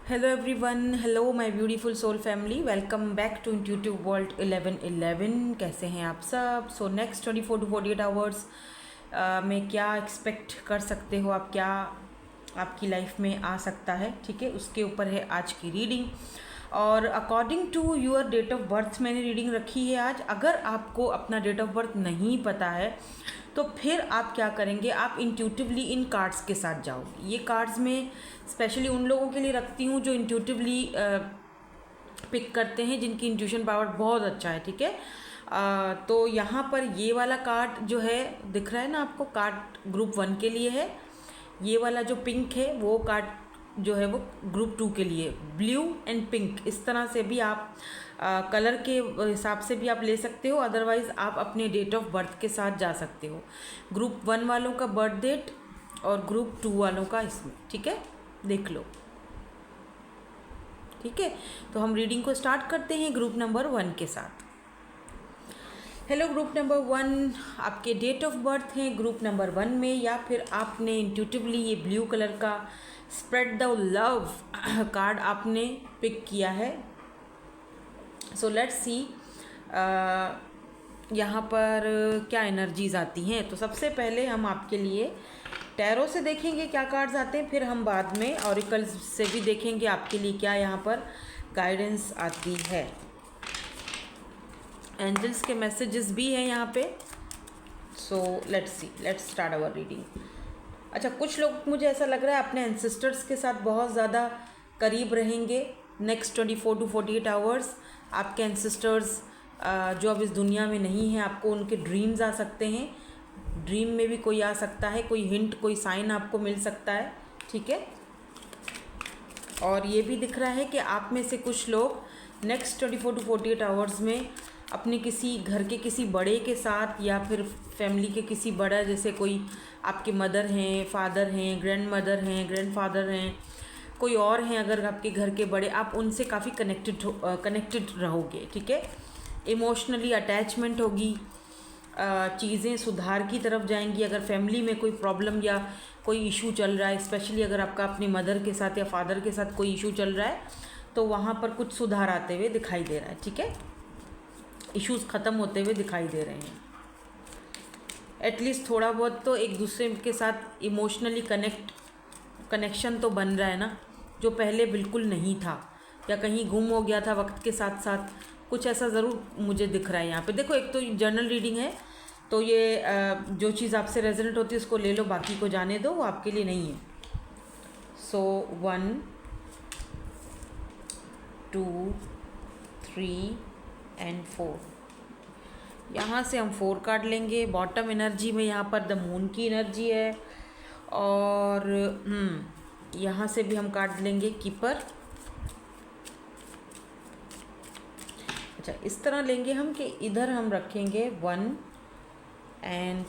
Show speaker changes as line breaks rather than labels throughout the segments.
Hello everyone, hello my beautiful soul family, welcome back to Intuitive World 1111। कैसे हैं आप सब? सो नेक्स्ट 24 to 48 आवर्स में क्या एक्सपेक्ट कर सकते हो आप, क्या आपकी लाइफ में आ सकता है, ठीक है, उसके ऊपर है आज की रीडिंग। और according to your date of birth मैंने रीडिंग रखी है आज। अगर आपको अपना डेट ऑफ बर्थ नहीं पता है तो फिर आप क्या करेंगे, आप इंट्यूटिवली इन कार्ड्स के साथ जाओगे। ये कार्ड्स में स्पेशली उन लोगों के लिए रखती हूँ जो इंट्यूटिवली पिक करते हैं, जिनकी इंट्यूशन पावर बहुत अच्छा है, ठीक है। तो यहाँ पर ये वाला कार्ड जो है दिख रहा है ना आपको, कार्ड ग्रुप 1 के लिए है। ये वाला जो पिंक है वो कार्ड जो है वो ग्रुप 2 के लिए। ब्लू एंड पिंक इस तरह से भी आप कलर के हिसाब से भी आप ले सकते हो, अदरवाइज़ आप अपने डेट ऑफ बर्थ के साथ जा सकते हो। ग्रुप 1 वालों का बर्थ डेट और ग्रुप 2 वालों का इसमें, ठीक है, देख लो, ठीक है। तो हम रीडिंग को स्टार्ट करते हैं ग्रुप नंबर 1 के साथ। हेलो ग्रुप नंबर 1, आपके डेट ऑफ बर्थ हैं ग्रुप नंबर 1 में, या फिर आपने इंट्यूटिवली ये ब्लू कलर का स्प्रेड द लव कार्ड आपने पिक किया है। सो लेट्स सी यहाँ पर क्या एनर्जीज आती हैं। तो सबसे पहले हम आपके लिए टैरो से देखेंगे क्या कार्ड्स आते हैं, फिर हम बाद में ऑरिकल से भी देखेंगे आपके लिए क्या यहाँ पर गाइडेंस आती है। एंजल्स के मैसेजेस भी हैं यहाँ पे। So let's start our reading. अच्छा, कुछ लोग, मुझे ऐसा लग रहा है, अपने एंसेस्टर्स के साथ बहुत ज़्यादा करीब रहेंगे नेक्स्ट 24 to 48 आवर्स। आपके एंसेस्टर्स जो अब इस दुनिया में नहीं हैं, आपको उनके ड्रीम्स आ सकते हैं। ड्रीम में भी कोई आ सकता है, कोई हिंट, कोई साइन आपको मिल सकता है, ठीक है। और ये भी दिख रहा है कि आप में से कुछ लोग नेक्स्ट 24 to 48 आवर्स में अपने किसी घर के किसी बड़े के साथ, या फिर फैमिली के किसी बड़ा, जैसे कोई आपके मदर हैं, फादर हैं, ग्रैंड मदर हैं, ग्रैंड फादर हैं, कोई और हैं अगर आपके घर के बड़े, आप उनसे काफ़ी कनेक्टेड रहोगे, ठीक है। इमोशनली अटैचमेंट होगी, चीज़ें सुधार की तरफ जाएंगी। अगर फैमिली में कोई प्रॉब्लम या कोई इशू चल रहा है, स्पेशली अगर आपका अपनी मदर के साथ या फादर के साथ कोई इशू चल रहा है, तो वहाँ पर कुछ सुधार आते हुए दिखाई दे रहा है, ठीक है। इश्यूज़ ख़त्म होते हुए दिखाई दे रहे हैं। एटलीस्ट थोड़ा बहुत तो एक दूसरे के साथ इमोशनली कनेक्शन तो बन रहा है ना, जो पहले बिल्कुल नहीं था या कहीं गुम हो गया था वक्त के साथ साथ, कुछ ऐसा ज़रूर मुझे दिख रहा है यहाँ पे। देखो, एक तो जर्नल रीडिंग है, तो ये जो चीज़ आपसे रेजोनेट होती है उसको ले लो, बाकी को जाने दो, वो आपके लिए नहीं है। सो 1 2 3 एंड 4, यहाँ से हम 4 कार्ड लेंगे। बॉटम एनर्जी में यहाँ पर द मून की एनर्जी है, और यहाँ से भी हम कार्ड लेंगे कीपर। अच्छा, इस तरह लेंगे हम कि इधर हम रखेंगे 1 एंड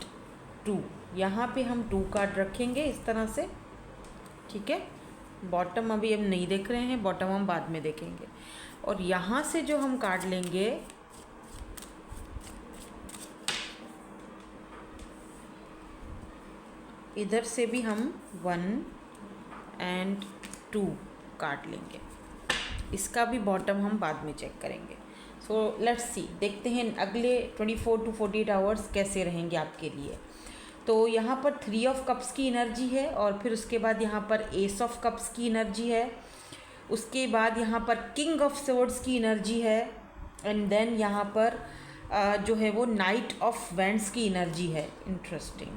2, यहाँ पे हम 2 कार्ड रखेंगे इस तरह से, ठीक है। बॉटम अभी हम नहीं देख रहे हैं, बॉटम हम बाद में देखेंगे। और यहाँ से जो हम कार्ड लेंगे, इधर से भी हम 1 एंड 2 कार्ड लेंगे, इसका भी बॉटम हम बाद में चेक करेंगे। सो लेट्स सी, देखते हैं अगले 24 to 48 आवर्स कैसे रहेंगे आपके लिए। तो यहाँ पर 3 ऑफ कप्स की एनर्जी है, और फिर उसके बाद यहाँ पर एस ऑफ कप्स की एनर्जी है, उसके बाद यहाँ पर किंग ऑफ सोर्ड्स की एनर्जी है, एंड देन यहाँ पर जो है वो नाइट ऑफ वैंड्स की एनर्जी है। इंटरेस्टिंग।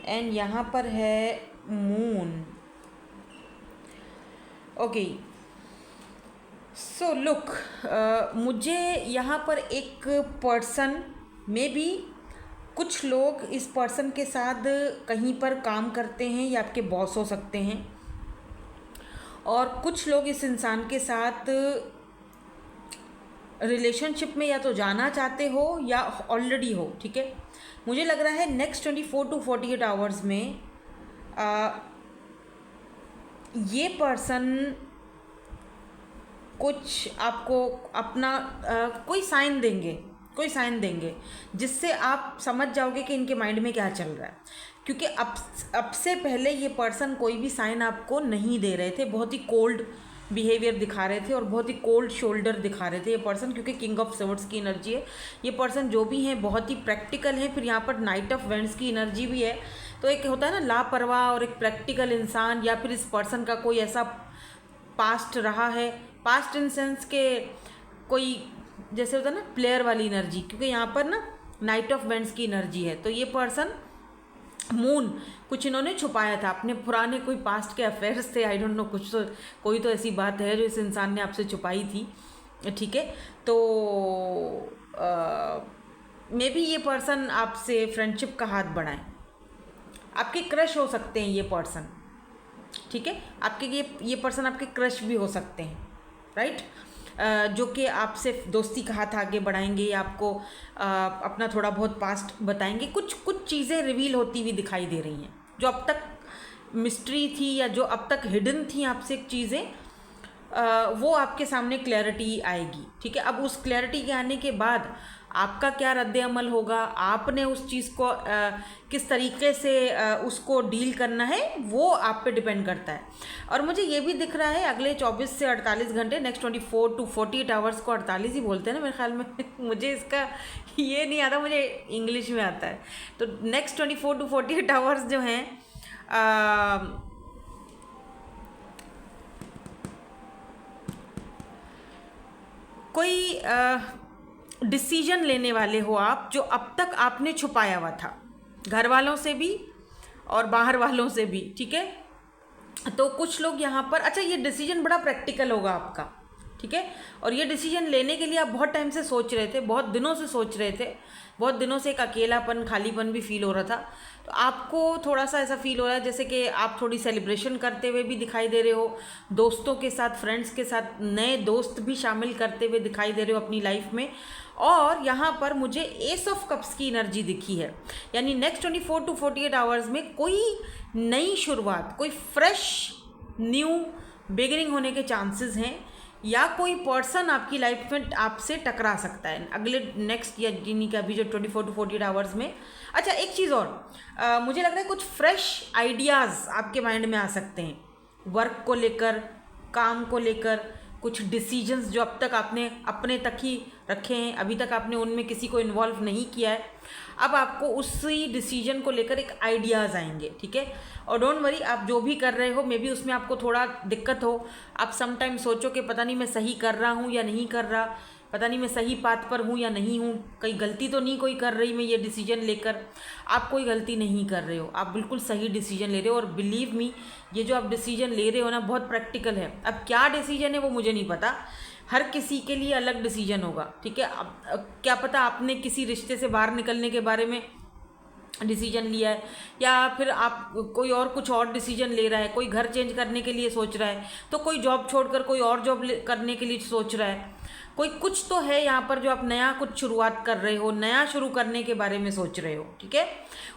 एंड यहाँ पर है मून। ओके, सो लुक, मुझे यहाँ पर एक पर्सन में भी, कुछ लोग इस पर्सन के साथ कहीं पर काम करते हैं या आपके बॉस हो सकते हैं, और कुछ लोग इस इंसान के साथ रिलेशनशिप में या तो जाना चाहते हो या ऑलरेडी हो, ठीक है। मुझे लग रहा है नेक्स्ट 24 to 48 आवर्स में ये पर्सन कुछ आपको अपना कोई साइन देंगे जिससे आप समझ जाओगे कि इनके माइंड में क्या चल रहा है। क्योंकि अब से पहले ये पर्सन कोई भी साइन आपको नहीं दे रहे थे, बहुत ही कोल्ड बिहेवियर दिखा रहे थे और बहुत ही कोल्ड शोल्डर दिखा रहे थे ये पर्सन, क्योंकि किंग ऑफ सवर्ड्स की एनर्जी है। ये पर्सन जो भी हैं बहुत ही प्रैक्टिकल है। फिर यहाँ पर नाइट ऑफ वेंड्स की एनर्जी भी है। तो एक होता है ना लापरवाह और एक प्रैक्टिकल इंसान, या फिर इस पर्सन का कोई ऐसा पास्ट रहा है, पास्ट इन सेंस के कोई जैसे होता है ना प्लेयर वाली एनर्जी, क्योंकि यहाँ पर ना नाइट ऑफ वेंड्स की एनर्जी है। तो ये पर्सन मून कुछ इन्होंने छुपाया था, अपने पुराने कोई पास्ट के अफेयर्स थे, आई डोंट नो, कुछ तो कोई तो ऐसी बात है जो इस इंसान ने आपसे छुपाई थी, ठीक है। तो मे बी ये पर्सन आपसे फ्रेंडशिप का हाथ बढ़ाएं, आपके क्रश हो सकते हैं ये पर्सन, ठीक है। आपके ये पर्सन आपके क्रश भी हो सकते हैं, राइट, जो कि आपसे दोस्ती का हाथ आगे बढ़ाएंगे या आपको अपना थोड़ा बहुत पास्ट बताएंगे। कुछ चीज़ें रिवील होती हुई दिखाई दे रही हैं जो अब तक मिस्ट्री थी या जो अब तक हिडन थी आपसे चीज़ें, वो आपके सामने क्लैरिटी आएगी, ठीक है। अब उस क्लैरिटी के आने के बाद आपका क्या रद्द अमल होगा, आपने उस चीज़ को किस तरीके से उसको डील करना है, वो आप पे डिपेंड करता है। और मुझे ये भी दिख रहा है अगले 24 से 48 घंटे, नेक्स्ट 24 to 48 आवर्स को 48 ही बोलते हैं ना मेरे ख्याल में मुझे इसका ये नहीं आता, मुझे इंग्लिश में आता है। तो नेक्स्ट 24 to 48 आवर्स जो हैं कोई डिसीजन लेने वाले हो आप, जो अब तक आपने छुपाया हुआ था, घर वालों से भी और बाहर वालों से भी, ठीक है। तो कुछ लोग यहाँ पर, अच्छा ये डिसीजन बड़ा प्रैक्टिकल होगा आपका, ठीक है। और ये डिसीजन लेने के लिए आप बहुत टाइम से सोच रहे थे, बहुत दिनों से सोच रहे थे, बहुत दिनों से एक अकेलापन खालीपन भी फील हो रहा था। तो आपको थोड़ा सा ऐसा फील हो रहा है जैसे कि आप थोड़ी सेलिब्रेशन करते हुए भी दिखाई दे रहे हो, दोस्तों के साथ, फ्रेंड्स के साथ, नए दोस्त भी शामिल करते हुए दिखाई दे रहे हो अपनी लाइफ में। और यहाँ पर मुझे एस ऑफ कप्स की एनर्जी दिखी है, यानी नेक्स्ट 24 to 48 आवर्स में कोई नई शुरुआत, कोई फ्रेश न्यू बिगिनिंग होने के चांसेस हैं, या कोई पर्सन आपकी लाइफ में आपसे टकरा सकता है अगले नेक्स्ट या जिन्हीं का भी जो 24 to 48 आवर्स में। अच्छा एक चीज़ और, मुझे लग रहा है कुछ फ्रेश आइडियाज़ आपके माइंड में आ सकते हैं, वर्क को लेकर, काम को लेकर, कुछ डिसीजंस जो अब तक आपने अपने तक ही रखे हैं, अभी तक आपने उनमें किसी को इन्वॉल्व नहीं किया है, अब आपको उसी डिसीजन को लेकर एक आइडियाज़ आएंगे, ठीक है। और डोंट वरी, आप जो भी कर रहे हो मे बी उसमें आपको थोड़ा दिक्कत हो, आप समटाइम सोचो कि पता नहीं मैं सही कर रहा हूँ या नहीं कर रहा, पता नहीं मैं सही पाथ पर हूँ या नहीं हूँ, कहीं गलती तो नहीं कोई कर रही मैं ये डिसीजन लेकर। आप कोई गलती नहीं कर रहे हो, आप बिल्कुल सही डिसीजन ले रहे हो। और बिलीव मी, ये जो आप डिसीजन ले रहे हो ना बहुत प्रैक्टिकल है। अब क्या डिसीजन है वो मुझे नहीं पता, हर किसी के लिए अलग डिसीजन होगा, ठीक है। अब क्या पता आपने किसी रिश्ते से बाहर निकलने के बारे में डिसीजन लिया है, या फिर आप कोई और कुछ और डिसीजन ले रहा है, कोई घर चेंज करने के लिए सोच रहा है, तो कोई जॉब छोड़कर कोई और जॉब करने के लिए सोच रहा है, कोई कुछ तो है यहाँ पर जो आप नया कुछ शुरुआत कर रहे हो, नया शुरू करने के बारे में सोच रहे हो, ठीक है।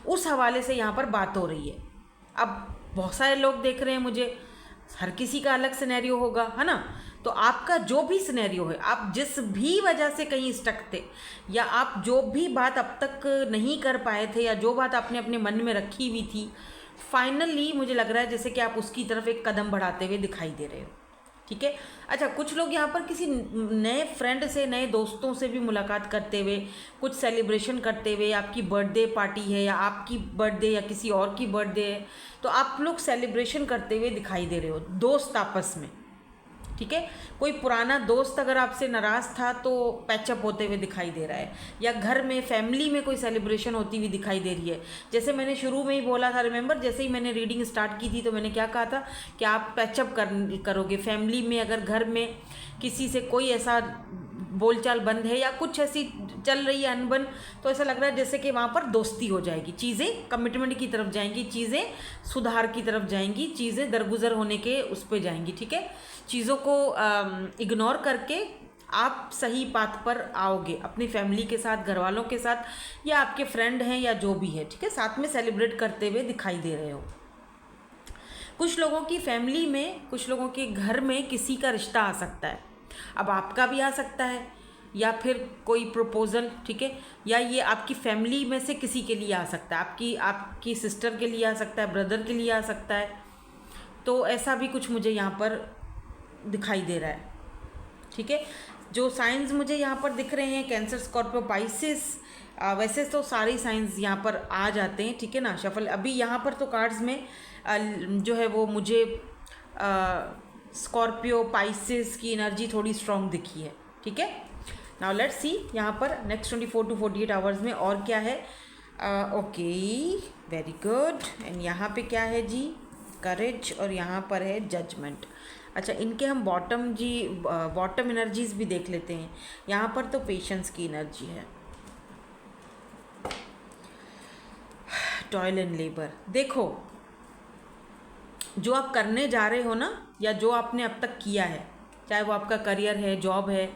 उस हवाले से यहाँ पर बात हो रही है। अब बहुत सारे लोग देख रहे हैं मुझे, हर किसी का अलग सिनेरियो होगा, है ना। तो आपका जो भी सिनेरियो है, आप जिस भी वजह से कहीं स्टक थे, या आप जो भी बात अब तक नहीं कर पाए थे, या जो बात आपने अपने मन में रखी हुई थी, फाइनली मुझे लग रहा है जैसे कि आप उसकी तरफ एक कदम बढ़ाते हुए दिखाई दे रहे हो, ठीक है। अच्छा कुछ लोग यहाँ पर किसी नए फ्रेंड से, नए दोस्तों से भी मुलाकात करते हुए, कुछ सेलिब्रेशन करते हुए, आपकी बर्थडे पार्टी है या आपकी बर्थडे या किसी और की बर्थडे है, तो आप लोग सेलिब्रेशन करते हुए दिखाई दे रहे हो, दोस्त आपस में, ठीक है। कोई पुराना दोस्त अगर आपसे नाराज़ था तो पैचअप होते हुए दिखाई दे रहा है, या घर में फैमिली में कोई सेलिब्रेशन होती हुई दिखाई दे रही है। जैसे मैंने शुरू में ही बोला था, रिमेंबर, जैसे ही मैंने रीडिंग स्टार्ट की थी तो मैंने क्या कहा था कि आप पैचअप करोगे फैमिली में, अगर घर में किसी से कोई ऐसा बोलचाल बंद है या कुछ ऐसी चल रही है अनबन, तो ऐसा लग रहा है जैसे कि वहाँ पर दोस्ती हो जाएगी, चीज़ें कमिटमेंट की तरफ जाएंगी, चीज़ें सुधार की तरफ जाएंगी, चीज़ें दरगुजर होने के उस पर जाएंगी, ठीक है। चीज़ों को इग्नोर करके आप सही पाथ पर आओगे अपनी फैमिली के साथ, घर वालों के साथ, या आपके फ्रेंड हैं या जो भी है, ठीक है, साथ में सेलिब्रेट करते हुए दिखाई दे रहे हो। कुछ लोगों की फैमिली में, कुछ लोगों के घर में किसी का रिश्ता आ सकता है, अब आपका भी आ सकता है, या फिर कोई प्रपोज़ल, ठीक है, या ये आपकी फैमिली में से किसी के लिए आ सकता है, आपकी सिस्टर के लिए आ सकता है, ब्रदर के लिए आ सकता है। तो ऐसा भी कुछ मुझे यहाँ पर दिखाई दे रहा है, ठीक है। जो साइंस मुझे यहाँ पर दिख रहे हैं, कैंसर, स्कॉर्पियो, पाइसेस, वैसे तो सारे साइंस यहाँ पर आ जाते हैं, ठीक है ना। शफल अभी यहाँ पर तो कार्ड्स में जो है वो मुझे स्कॉर्पियो, पाइसेस की एनर्जी थोड़ी स्ट्रॉन्ग दिखी है, ठीक है। नाउ लेट्स सी यहाँ पर नेक्स्ट 24 to 48 आवर्स में और क्या है। Okay, very good. एंड यहाँ पे क्या है जी, करेज, और यहाँ पर है जजमेंट। अच्छा, इनके हम बॉटम एनर्जीज भी देख लेते हैं। यहाँ पर तो पेशेंस की एनर्जी है, टॉयल एंड लेबर। देखो, जो आप करने जा रहे हो ना, या जो आपने अब तक किया है, चाहे वो आपका करियर है, जॉब है,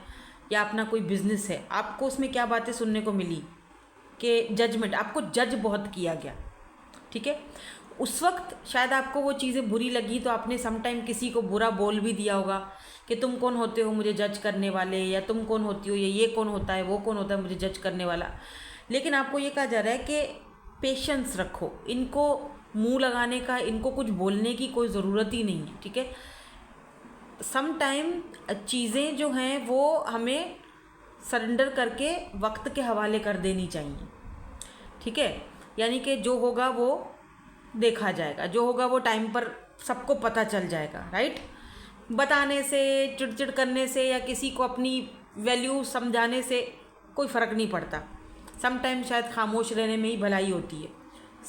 या अपना कोई बिजनेस है, आपको उसमें क्या बातें सुनने को मिली कि जजमेंट, आपको जज बहुत किया गया, ठीक है। उस वक्त शायद आपको वो चीज़ें बुरी लगी, तो आपने समटाइम किसी को बुरा बोल भी दिया होगा कि तुम कौन होते हो मुझे जज करने वाले, या तुम कौन होती हो, या ये कौन होता है, वो कौन होता है मुझे जज करने वाला। लेकिन आपको ये कहा जा रहा है कि पेशेंस रखो, इनको मुंह लगाने का, इनको कुछ बोलने की कोई ज़रूरत ही नहीं है, ठीक है। सम टाइम चीज़ें जो हैं वो हमें सरेंडर करके वक्त के हवाले कर देनी चाहिए, ठीक है। यानी कि जो होगा वो देखा जाएगा, जो होगा वो टाइम पर सबको पता चल जाएगा, राइट। बताने से, चिड़चिड़ करने से, या किसी को अपनी वैल्यू समझाने से कोई फ़र्क नहीं पड़ता। सम टाइम शायद खामोश रहने में ही भलाई होती है।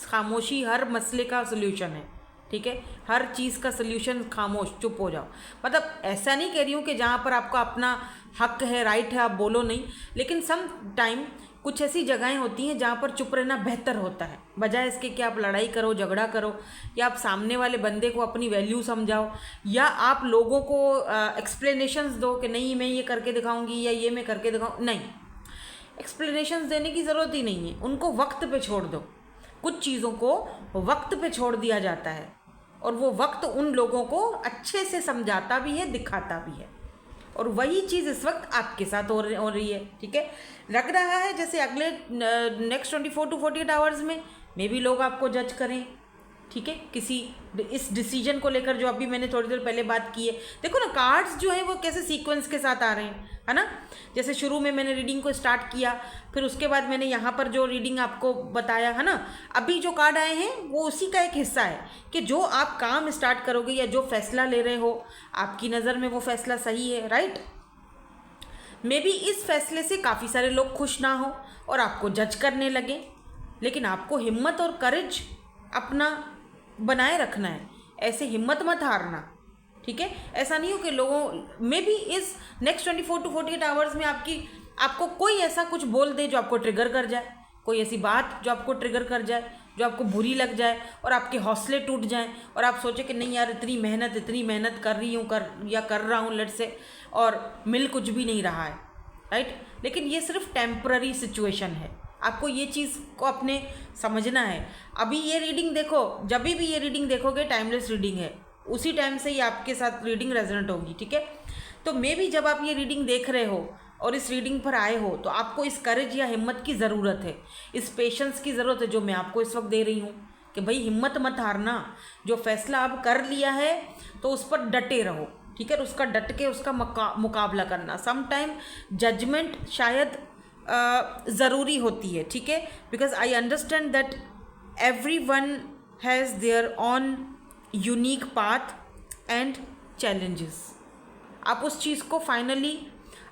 खामोशी हर मसले का सल्यूशन है, ठीक है। हर चीज़ का सल्यूशन खामोश, चुप हो जाओ। मतलब ऐसा नहीं कह रही हूँ कि जहाँ पर आपका अपना हक है, राइट है, आप बोलो नहीं, लेकिन सम टाइम कुछ ऐसी जगहें होती हैं जहाँ पर चुप रहना बेहतर होता है, बजाय इसके कि आप लड़ाई करो, झगड़ा करो, या आप सामने वाले बंदे को अपनी वैल्यू समझाओ, या आप लोगों को एक्सप्लेनेशंस दो कि नहीं मैं ये करके दिखाऊंगी, या ये मैं करके दिखाऊँ। नहीं, एक्सप्लेनेशंस देने की ज़रूरत ही नहीं है, उनको वक्त पे छोड़ दो। कुछ चीज़ों को वक्त पे छोड़ दिया जाता है, और वो वक्त उन लोगों को अच्छे से समझाता भी है, दिखाता भी है। और वही चीज़ इस वक्त आपके साथ हो रही है, ठीक है। लग रहा है जैसे अगले नेक्स्ट 24 to 48 आवर्स में मे भी लोग आपको जज करें, ठीक है, किसी इस डिसीजन को लेकर जो अभी मैंने थोड़ी देर पहले बात की है। देखो ना, कार्ड्स जो है वो कैसे सीक्वेंस के साथ आ रहे हैं, है ना। जैसे शुरू में मैंने रीडिंग को स्टार्ट किया, फिर उसके बाद मैंने यहाँ पर जो रीडिंग आपको बताया, है ना, अभी जो कार्ड आए हैं वो उसी का एक हिस्सा है कि जो आप काम स्टार्ट करोगे या जो फैसला ले रहे हो, आपकी नज़र में वो फैसला सही है, राइट। मे बी इस फैसले से काफ़ी सारे लोग खुश ना हो और आपको जज करने लगे, लेकिन आपको हिम्मत और करेज अपना बनाए रखना है। ऐसे हिम्मत मत हारना, ठीक है। ऐसा नहीं हो कि लोगों में भी इस नेक्स्ट 24 to 48 आवर्स में आपको कोई ऐसा कुछ बोल दे जो आपको ट्रिगर कर जाए, कोई ऐसी बात जो आपको ट्रिगर कर जाए, जो आपको बुरी लग जाए, और आपके हौसले टूट जाएं, और आप सोचे कि नहीं यार, इतनी मेहनत कर रही हूँ कर रहा हूँ लेट से, और मिल कुछ भी नहीं रहा है, राइट। लेकिन ये सिर्फ टेम्पररी सिचुएशन है, आपको ये चीज़ को अपने समझना है। अभी ये रीडिंग देखो, जब भी ये रीडिंग देखोगे टाइमलेस रीडिंग है, उसी टाइम से ही आपके साथ रीडिंग रेजोनेट होगी, ठीक है। तो मे भी जब आप ये रीडिंग देख रहे हो और इस रीडिंग पर आए हो, तो आपको इस करेज या हिम्मत की ज़रूरत है, इस पेशेंस की ज़रूरत है जो मैं आपको इस वक्त दे रही हूँ कि भाई हिम्मत मत हारना। जो फैसला आप कर लिया है तो उस पर डटे रहो, ठीक है, उसका डट के उसका मुकाबला करना। सम टाइम जजमेंट शायद ज़रूरी होती है, ठीक है, because I understand that every one has their on unique path and challenges. आप उस चीज़ को फाइनली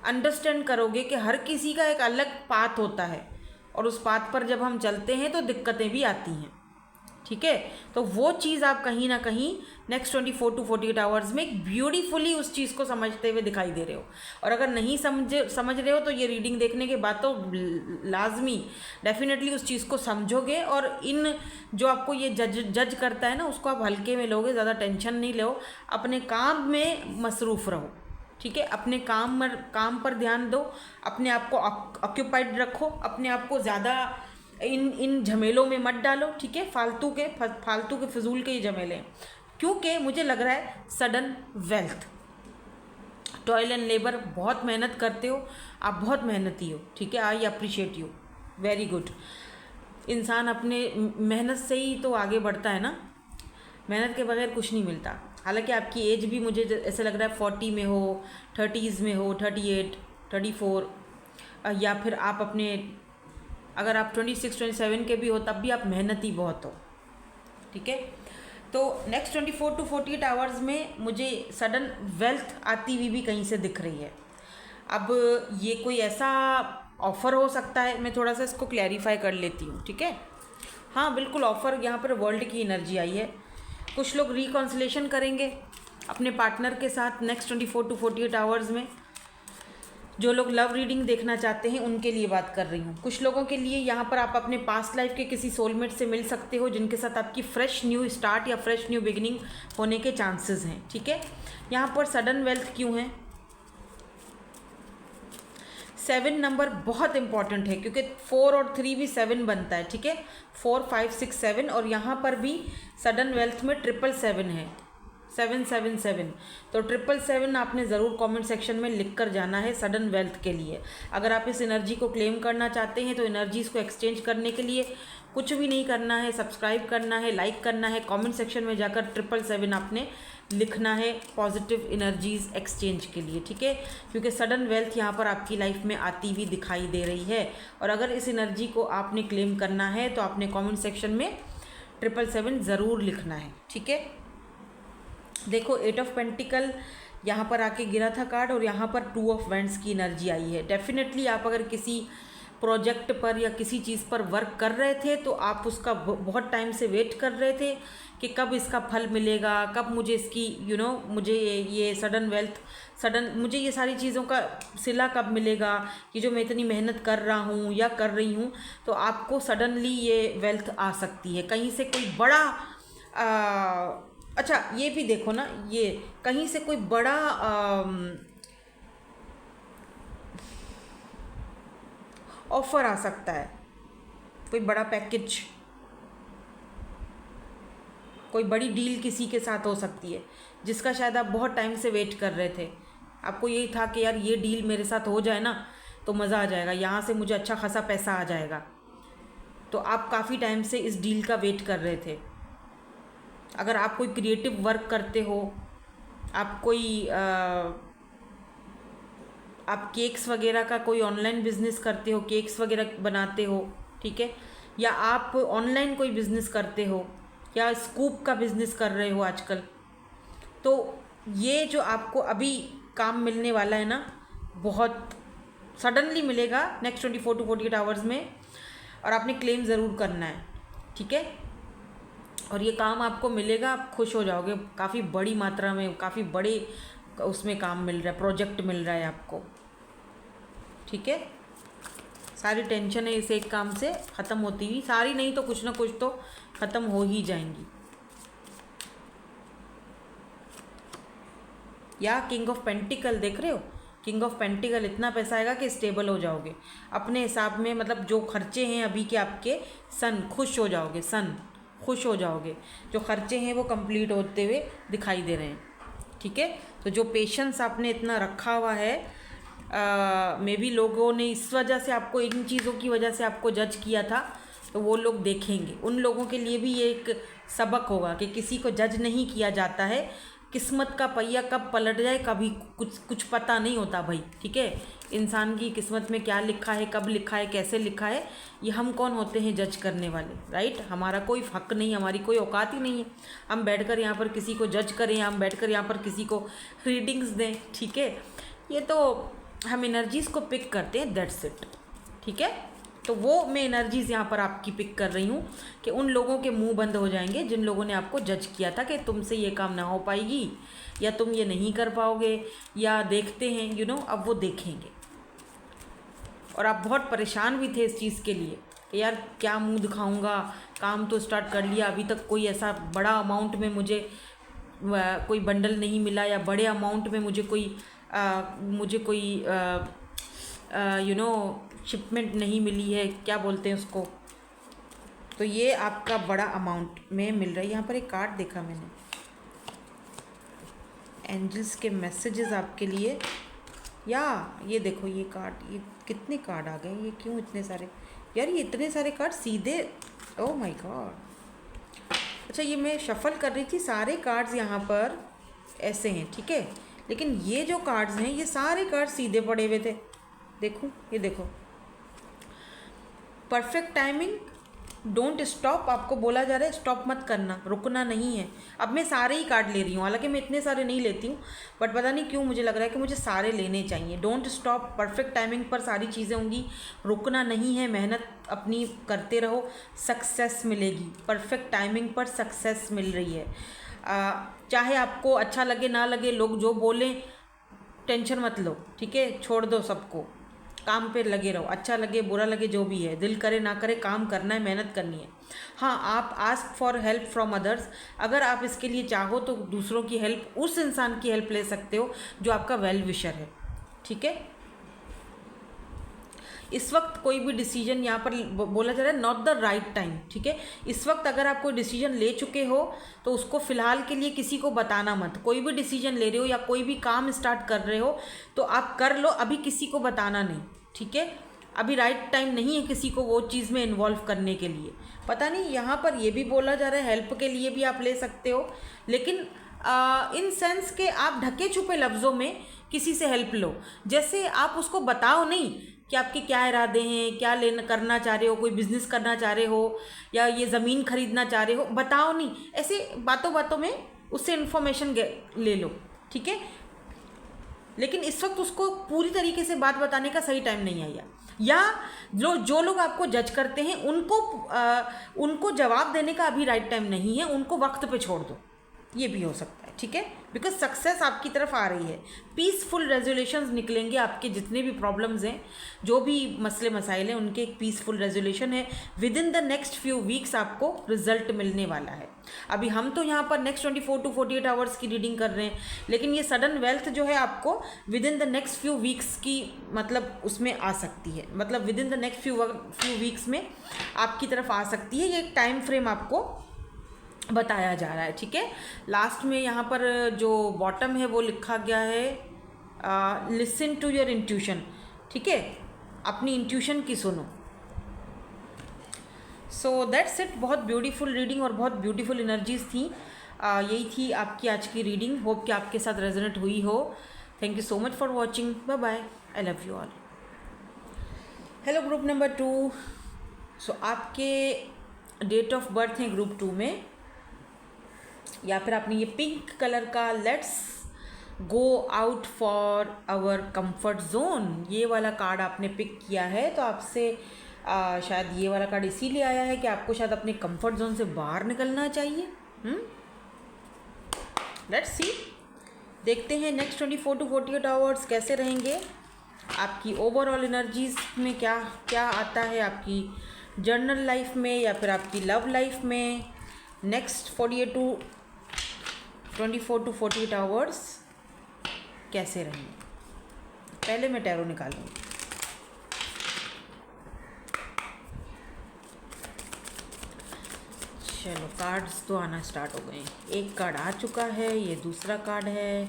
अंडरस्टैंड करोगे कि हर किसी का एक अलग पाथ होता है, और उस पाथ पर जब हम चलते हैं तो दिक्कतें भी आती हैं, ठीक है। तो वो चीज़ आप कहीं ना कहीं नेक्स्ट 24 to 48 आवर्स में ब्यूटीफुली उस चीज़ को समझते हुए दिखाई दे रहे हो। और अगर नहीं समझ रहे हो तो ये रीडिंग देखने के बाद तो लाजमी डेफिनेटली उस चीज़ को समझोगे, और इन जो आपको ये जज करता है ना, उसको आप हल्के में लोगे, ज़्यादा टेंशन नहीं लो, अपने काम में मसरूफ़ रहो, ठीक है। अपने काम पर ध्यान दो, अपने आप को ऑक्यूपाइड रखो, अपने आप को ज़्यादा इन झमेलों में मत डालो, ठीक है। फालतू के फजूल के ये झमेले हैं, क्योंकि मुझे लग रहा है sudden wealth, toil and labour, बहुत मेहनत करते हो आप, बहुत मेहनती हो, ठीक है, I appreciate you, very good. इंसान अपने मेहनत से ही तो आगे बढ़ता है ना, मेहनत के बगैर कुछ नहीं मिलता। हालांकि आपकी एज भी मुझे ऐसे लग रहा है 40 में हो, 30s में हो, 38, 34, या फिर आप अपने, अगर आप 26, 27 के भी हो तब भी आप मेहनती बहुत हो, ठीक है। तो नेक्स्ट 24 to 48 आवर्स में मुझे सडन वेल्थ आती हुई भी कहीं से दिख रही है। अब ये कोई ऐसा ऑफ़र हो सकता है, मैं थोड़ा सा इसको क्लैरिफाई कर लेती हूँ, ठीक है। हाँ बिल्कुल, ऑफ़र यहाँ पर वर्ल्ड की एनर्जी आई है। कुछ लोग रिकॉन्सिलेशन करेंगे अपने पार्टनर के साथ नेक्स्ट 24 to 48 आवर्स में। जो लोग लव रीडिंग देखना चाहते हैं उनके लिए बात कर रही हूँ। कुछ लोगों के लिए यहाँ पर आप अपने पास्ट लाइफ के किसी सोलमेट से मिल सकते हो, जिनके साथ आपकी फ्रेश न्यू स्टार्ट या फ्रेश न्यू बिगिनिंग होने के चांसेस हैं, ठीक है। यहाँ पर सडन वेल्थ क्यों है? 7 नंबर बहुत इंपॉर्टेंट है, क्योंकि 4 और 3 भी 7 बनता है, ठीक है। 4, 5, 6, 7, और यहाँ पर भी सडन वेल्थ में 777 है, 777। तो 777 आपने ज़रूर कमेंट सेक्शन में लिख कर जाना है सडन वेल्थ के लिए। अगर आप इस एनर्जी को क्लेम करना चाहते हैं तो एनर्जीज़ को एक्सचेंज करने के लिए कुछ भी नहीं करना है, सब्सक्राइब करना है, लाइक करना है, कमेंट सेक्शन में जाकर 777 आपने लिखना है पॉजिटिव एनर्जीज़ एक्सचेंज के लिए, ठीक है। क्योंकि सडन वेल्थ यहाँ पर आपकी लाइफ में आती हुई दिखाई दे रही है, और अगर इस एनर्जी को आपने क्लेम करना है तो आपने कमेंट सेक्शन में 777 ज़रूर लिखना है, ठीक है। देखो 8 ऑफ पेंटिकल यहाँ पर आके गिरा था कार्ड, और यहाँ पर 2 ऑफ वैंड्स की एनर्जी आई है। डेफिनेटली आप अगर किसी प्रोजेक्ट पर या किसी चीज़ पर वर्क कर रहे थे तो आप उसका बहुत टाइम से वेट कर रहे थे कि कब इसका फल मिलेगा, कब मुझे इसकी मुझे ये सडन वेल्थ, मुझे ये सारी चीज़ों का सिला कब मिलेगा, कि जो मैं इतनी मेहनत कर रहा हूँ या कर रही हूँ। तो आपको सडनली ये वेल्थ आ सकती है, कहीं से कोई बड़ा अच्छा ये भी देखो ना, ये कहीं से कोई बड़ा ऑफ़र आ सकता है, कोई बड़ा पैकेज, कोई बड़ी डील किसी के साथ हो सकती है जिसका शायद आप बहुत टाइम से वेट कर रहे थे। आपको यही था कि यार ये डील मेरे साथ हो जाए ना तो मज़ा आ जाएगा, यहाँ से मुझे अच्छा खासा पैसा आ जाएगा। तो आप काफ़ी टाइम से इस डील का वेट कर रहे थे। अगर आप कोई क्रिएटिव वर्क करते हो, आप कोई आप केक्स वगैरह का कोई ऑनलाइन बिज़नेस करते हो, केक्स वगैरह बनाते हो, ठीक है, या आप ऑनलाइन कोई बिज़नेस करते हो, या स्कूप का बिज़नेस कर रहे हो आजकल, तो ये जो आपको अभी काम मिलने वाला है ना, बहुत सडनली मिलेगा नेक्स्ट 24 to 48 आवर्स में, और आपने क्लेम ज़रूर करना है, ठीक है। और ये काम आपको मिलेगा, आप खुश हो जाओगे, काफ़ी बड़ी मात्रा में, काफ़ी बड़े उसमें काम मिल रहा है, प्रोजेक्ट मिल रहा है आपको, ठीक है। सारी टेंशन है इस एक काम से ख़त्म होती हुई, सारी नहीं तो कुछ ना कुछ तो ख़त्म हो ही जाएंगी। या किंग ऑफ पेंटिकल देख रहे हो, किंग ऑफ पेंटिकल, इतना पैसा आएगा कि स्टेबल हो जाओगे अपने हिसाब में, मतलब जो खर्चे हैं अभी के आपके, खुश हो जाओगे, खुश हो जाओगे, जो खर्चे हैं वो कंप्लीट होते हुए दिखाई दे रहे हैं, ठीक है। तो जो पेशेंस आपने इतना रखा हुआ है, मे बी लोगों ने इस वजह से आपको, इन चीज़ों की वजह से आपको जज किया था, तो वो लोग देखेंगे, उन लोगों के लिए भी ये एक सबक होगा कि किसी को जज नहीं किया जाता है। किस्मत का पहिया कब पलट जाए कभी कुछ पता नहीं होता भाई, ठीक है। इंसान की किस्मत में क्या लिखा है, कब लिखा है, कैसे लिखा है, ये हम कौन होते हैं जज करने वाले, राइट। हमारा कोई हक नहीं, हमारी कोई औकात ही नहीं है हम बैठकर यहाँ पर किसी को जज करें, हम बैठकर यहाँ पर किसी को रीडिंग्स दें, ठीक है। ये तो हम एनर्जीज़ को पिक करते हैं, दैट्स इट, ठीक है। तो वो मैं एनर्जीज़ यहाँ पर आपकी पिक कर रही हूँ कि उन लोगों के मुंह बंद हो जाएंगे जिन लोगों ने आपको जज किया था कि तुमसे ये काम ना हो पाएगी, या तुम ये नहीं कर पाओगे, या देखते हैं अब वो देखेंगे। और आप बहुत परेशान भी थे इस चीज़ के लिए कि यार क्या मुंह दिखाऊंगा, काम तो स्टार्ट कर लिया, अभी तक कोई ऐसा बड़ा अमाउंट में मुझे कोई बंडल नहीं मिला, या बड़े अमाउंट में मुझे कोई शिपमेंट नहीं मिली है, क्या बोलते हैं उसको। तो ये आपका बड़ा अमाउंट में मिल रहा है। यहाँ पर एक कार्ड देखा मैंने, एंजल्स के मैसेजेस आपके लिए। या ये देखो ये कार्ड, ये कितने कार्ड आ गए, ये क्यों इतने सारे यार, ये इतने सारे कार्ड सीधे, ओह माय गॉड। अच्छा ये मैं शफल कर रही थी, सारे कार्ड्स यहाँ पर ऐसे हैं, ठीक है, लेकिन ये जो कार्ड्स हैं ये सारे कार्ड सीधे पड़े हुए थे। देखो ये देखो, परफेक्ट टाइमिंग, डोंट स्टॉप, आपको बोला जा रहा है स्टॉप मत करना, रुकना नहीं है। अब मैं सारे ही कार्ड ले रही हूँ, हालांकि मैं इतने सारे नहीं लेती हूँ, बट पता नहीं क्यों मुझे लग रहा है कि मुझे सारे लेने चाहिए। डोंट स्टॉप, परफेक्ट टाइमिंग पर सारी चीज़ें होंगी, रुकना नहीं है, मेहनत अपनी करते रहो, सक्सेस मिलेगी। परफेक्ट टाइमिंग पर सक्सेस मिल रही है। चाहे आपको अच्छा लगे ना लगे, लोग जो बोलें टेंशन मत लो, ठीक है, छोड़ दो सबको, काम पे लगे रहो, अच्छा लगे बुरा लगे जो भी है, दिल करे ना करे काम करना है, मेहनत करनी है। हाँ, आप ask for help from others, अगर आप इसके लिए चाहो तो दूसरों की हेल्प, उस इंसान की हेल्प ले सकते हो जो आपका वेल विशर है, ठीक है। इस वक्त कोई भी डिसीजन यहाँ पर बोला जा रहा है नॉट द राइट टाइम, ठीक है। इस वक्त अगर आप कोई डिसीजन ले चुके हो तो उसको फ़िलहाल के लिए किसी को बताना मत। कोई भी डिसीजन ले रहे हो या कोई भी काम स्टार्ट कर रहे हो तो आप कर लो, अभी किसी को बताना नहीं, ठीक है। अभी राइट टाइम नहीं है किसी को वो चीज़ में इन्वॉल्व करने के लिए। पता नहीं यहाँ पर ये भी बोला जा रहा है हेल्प के लिए भी आप ले सकते हो, लेकिन इन सेंस के आप ढके छुपे लफ्ज़ों में किसी से हेल्प लो। जैसे आप उसको बताओ नहीं कि आपके क्या इरादे हैं, क्या लेना करना चाह रहे हो, कोई बिज़नेस करना चाह रहे हो या ये ज़मीन खरीदना चाह रहे हो, बताओ नहीं, ऐसे बातों बातों में उससे इन्फॉर्मेशन ले लो, ठीक है। लेकिन इस वक्त उसको पूरी तरीके से बात बताने का सही टाइम नहीं आया, या जो लोग आपको जज करते हैं उनको जवाब देने का अभी राइट टाइम नहीं है, उनको वक्त पे छोड़ दो, ये भी हो सकता है, ठीक है। बिकॉज सक्सेस आपकी तरफ आ रही है, पीसफुल रेजोल्यूशंस निकलेंगे, आपके जितने भी प्रॉब्लम्स हैं, जो भी मसले मसाइल हैं, उनके एक पीसफुल रेजोल्यूशन है। With in the next few weeks आपको रिजल्ट मिलने वाला है। अभी हम तो यहाँ पर नेक्स्ट 24 to 48 आवर्स की रीडिंग कर रहे हैं, लेकिन ये सडन वेल्थ जो है आपको with in the next few weeks की मतलब उसमें आ सकती है, मतलब with in the next few weeks में आपकी तरफ आ सकती है। ये एक टाइम फ्रेम आपको बताया जा रहा है, ठीक है। लास्ट में यहाँ पर जो बॉटम है वो लिखा गया है लिसन टू योर इंट्यूशन, ठीक है, अपनी इंट्यूशन की सुनो। सो दैट्स इट, बहुत ब्यूटीफुल रीडिंग और बहुत ब्यूटीफुल एनर्जीज थी। यही थी आपकी आज की रीडिंग, होप कि आपके साथ रेजोनेट हुई हो। Thank you so much for watching, bye bye, I love you all. Hello group number 2। So आपके डेट ऑफ बर्थ है ग्रुप 2 में, या फिर आपने ये पिंक कलर का let's go out for our comfort zone ये वाला कार्ड आपने पिक किया है, तो आपसे शायद ये वाला कार्ड इसीलिए आया है कि आपको शायद अपने कंफर्ट जोन से बाहर निकलना चाहिए। लेट्स सी, देखते हैं नेक्स्ट 24 to 48 आवर्स कैसे रहेंगे, आपकी ओवरऑल एनर्जीज में क्या क्या आता है, आपकी जर्नल लाइफ में या फिर आपकी लव लाइफ में। नेक्स्ट 24 to 48 आवर्स कैसे रहेंगे। पहले मैं टैरो निकालूंगी। चलो कार्ड्स तो आना स्टार्ट हो गए, एक कार्ड आ चुका है, ये दूसरा कार्ड है,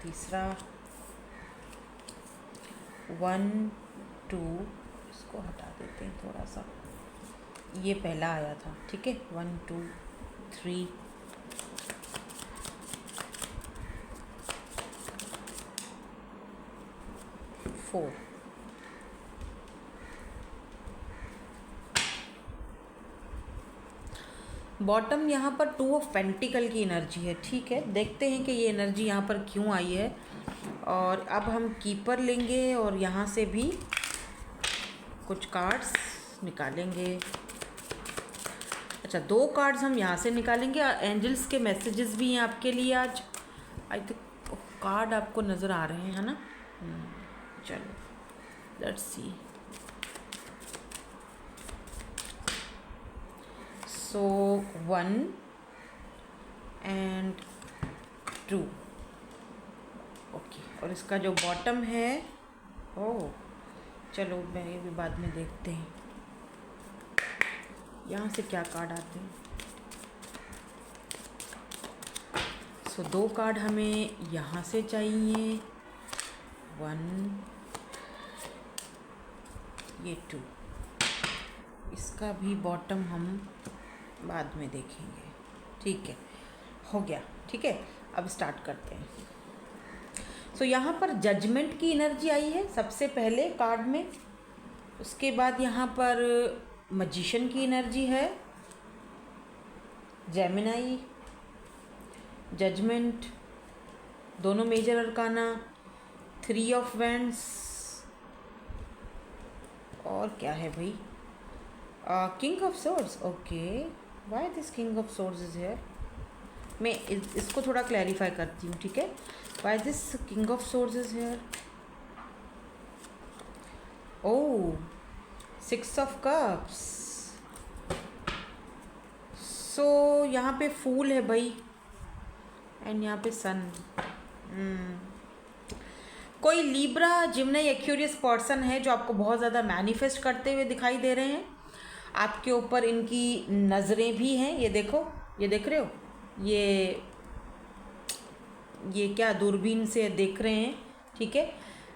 तीसरा, 1 2, इसको हटा देते हैं थोड़ा सा, ये पहला आया था, ठीक है, 1 2 3 4। बॉटम यहाँ पर 2 ऑफ पेंटिकल की एनर्जी है, ठीक है। देखते हैं कि ये एनर्जी यहाँ पर क्यों आई है, और अब हम कीपर लेंगे और यहाँ से भी कुछ कार्ड्स निकालेंगे। अच्छा, 2 कार्ड्स हम यहाँ से निकालेंगे, एंजल्स के मैसेजेस भी हैं आपके लिए आज। आई थिंक कार्ड आपको नज़र आ रहे हैं ना, चलो let's see. So 1 and 2, okay. और इसका जो बॉटम है, ओह चलो मैं ये भी बाद में देखते हैं यहाँ से क्या कार्ड आते हैं। सो 2 कार्ड हमें यहाँ से चाहिए, 1, ये 2। इसका भी बॉटम हम बाद में देखेंगे। ठीक है, हो गया। ठीक है, अब स्टार्ट करते हैं। सो यहाँ पर जजमेंट की एनर्जी आई है सबसे पहले कार्ड में। उसके बाद यहाँ पर मैजिशियन की एनर्जी है, जेमिनाई, जजमेंट, दोनों मेजर अरकाना, 3 ऑफ वैंड्स, और क्या है भाई, king of swords. Okay, why this king of swords is here. मैं इसको थोड़ा क्लैरिफाई करती हूँ। ठीक है, why this king of swords is here. Oh, 6 of cups. So यहाँ पे फूल है भाई, एंड यहाँ पे सन। कोई लिब्रा, जिम्नी, एक्वेरियस पर्सन है जो आपको बहुत ज़्यादा मैनिफेस्ट करते हुए दिखाई दे रहे हैं। आपके ऊपर इनकी नज़रें भी हैं, ये देखो, ये देख रहे हो, ये क्या दूरबीन से देख रहे हैं। ठीक है,